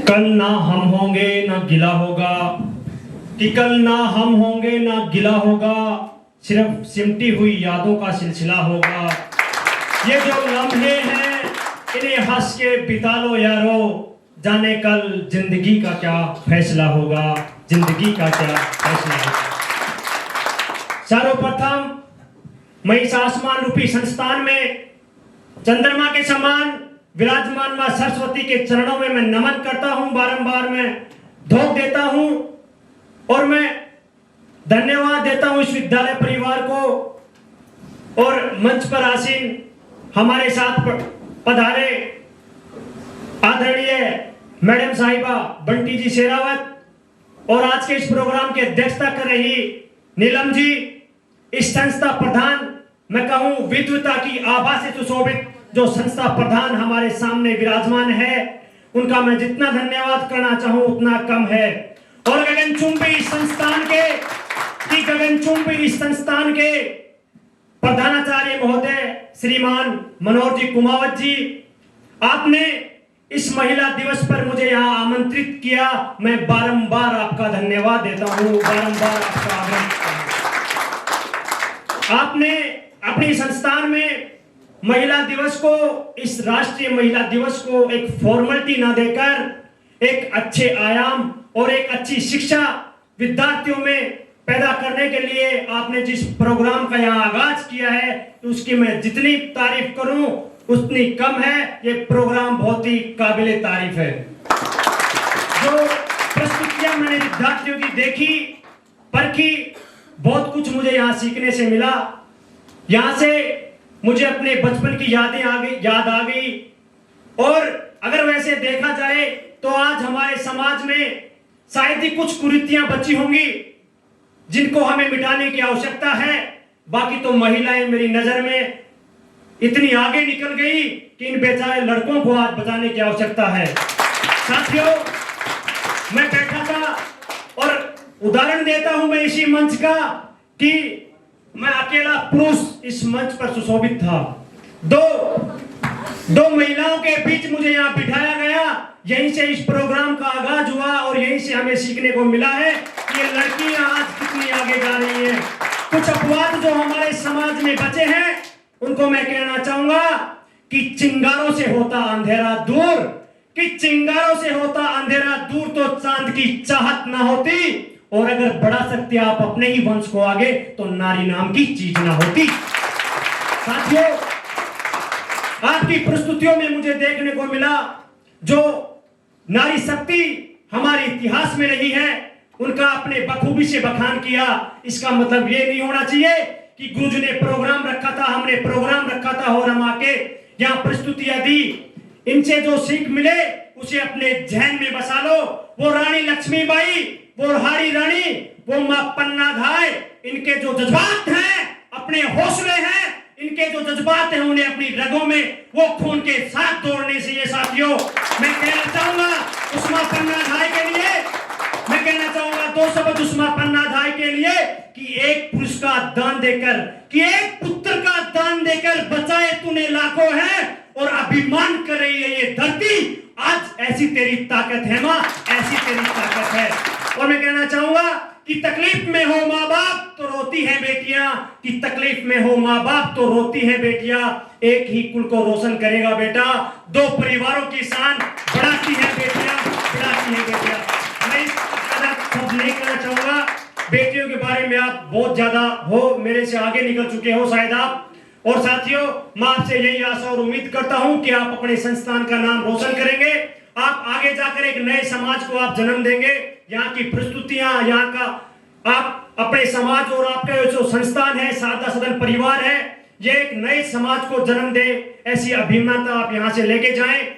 कल ना हम होंगे ना गिला होगा, कि कल ना हम होंगे ना गिला होगा, सिर्फ सिमटी हुई यादों का सिलसिला होगा। ये जो लम्हे हैं इन्हें हंस के बिता लो यारो, जाने कल जिंदगी का क्या फैसला होगा, जिंदगी का क्या फैसला होगा। सर्वप्रथम मैं इस आसमान रूपी संस्थान में चंद्रमा के समान विराजमान मां सरस्वती के चरणों में मैं नमन करता हूं, बारंबार मैं धोख देता हूं और मैं धन्यवाद देता हूं इस विद्यालय परिवार को और मंच पर आसीन हमारे साथ पधारे आदरणीय मैडम साहिबा बंटी जी शेरावत और आज के इस प्रोग्राम की अध्यक्षता कर रही नीलम जी, इस संस्था प्रधान मैं कहूं विद्वता की आभा से सुशोभित जो संस्था प्रधान हमारे सामने विराजमान है, उनका मैं जितना धन्यवाद करना चाहूं उतना कम है। और गगनचुंबी इस संस्थान के प्रधानाचार्य महोदय श्रीमान मनोहर जी कुमावत जी, आपने इस महिला दिवस पर मुझे यहाँ आमंत्रित किया, मैं बारंबार आपका धन्यवाद देता हूँ, बारंबार आपका आभार करता हूँ। आपने अपनी संस्थान में महिला दिवस को, इस राष्ट्रीय महिला दिवस को एक फॉर्मेलिटी ना देकर एक अच्छे आयाम और एक अच्छी शिक्षा विद्यार्थियों में पैदा करने के लिए आपने जिस प्रोग्राम का यहाँ आगाज किया है, तो उसकी मैं जितनी तारीफ करूं उतनी कम है। ये प्रोग्राम बहुत ही काबिले तारीफ है। जो प्रस्तुतियां मैंने विद्यार्थियों की देखी परखी, बहुत कुछ मुझे यहाँ सीखने से मिला। यहाँ से मुझे अपने बचपन की याद आ गई और अगर वैसे देखा जाए तो आज हमारे समाज में शायद ही कुछ कुरीतियां बची होंगी जिनको हमें मिटाने की आवश्यकता है। बाकी तो महिलाएं मेरी नजर में इतनी आगे निकल गई कि इन बेचारे लड़कों को आज बचाने की आवश्यकता है। साथियों, मैं बैठा था और उदाहरण देता हूं मैं इसी मंच का कि मैं अकेला पुरुष इस मंच पर सुशोभित था। दो महिलाओं के बीच मुझे यहाँ बिठाया गया, यहीं से इस प्रोग्राम का आगाज हुआ और यहीं से हमें सीखने को मिला है कि ये लड़कियां आज कितनी आगे जा रही हैं। कुछ अपवाद जो हमारे समाज में बचे हैं उनको मैं कहना चाहूंगा कि चिंगारों से होता अंधेरा दूर, कि चिंगारों से होता अंधेरा दूर तो चांद की चाहत ना होती, और अगर बढ़ा सकते आप अपने ही वंश को आगे तो नारी नाम की चीज ना होती। साथियों, आपकी प्रस्तुतियों में मुझे देखने को मिला जो नारी शक्ति हमारे इतिहास में रही है, उनका आपने बखूबी से बखान किया। इसका मतलब ये नहीं होना चाहिए कि गुरुजी ने प्रोग्राम रखा था, हमने प्रोग्राम रखा था और हम आके यहाँ प्रस्तुतियां दी। इनसे जो सीख मिले उसे अपने जहन में बसा लो। वो रानी लक्ष्मीबाई, वो हारी रानी, वो मां पन्ना धाय, इनके जो जज्बात हैं, अपने हौसले हैं, इनके जो जज्बात हैं उन्हें अपनी रगों में वो खून के साथ दौड़ने से ये साथियों मैं कहना चाहूंगा उस मां पन्ना धाय के लिए, मैं कहना चाहूंगा दो शब्द उस मां पन्ना धाय के लिए कि एक पुरुष का दान देकर, कि एक पुत्र का दान देकर बचाए तूने लाखों है और अभिमान कर रही है ये धरती। आज ऐसी तेरी ताकत है मां, ऐसी तेरी ताकत है। और मैं कहना चाहूंगा कि तकलीफ में हो माँ बाप तो रोती है बेटियां, कि तकलीफ में हो माँ बाप तो रोती है बेटियां, एक ही कुल को रोशन करेगा बेटा, दो परिवारों की शान बढ़ाती है बेटियां, बढ़ाती है बेटियां। मैं सब नहीं कहना चाहूंगा, बेटियों के बारे में आप बहुत ज्यादा हो, मेरे से आगे निकल चुके हो शायद आप। और साथियों, मैं आपसे यही आशा और उम्मीद करता हूं कि आप अपने संस्थान का नाम रोशन करेंगे, आप आगे जाकर एक नए समाज को आप जन्म देंगे। यहाँ की प्रस्तुतियां, यहाँ का आप अपने समाज और आपका जो संस्थान है, सादा सदन परिवार है, ये एक नए समाज को जन्म दे, ऐसी अभिमानता आप यहाँ से लेके जाएं।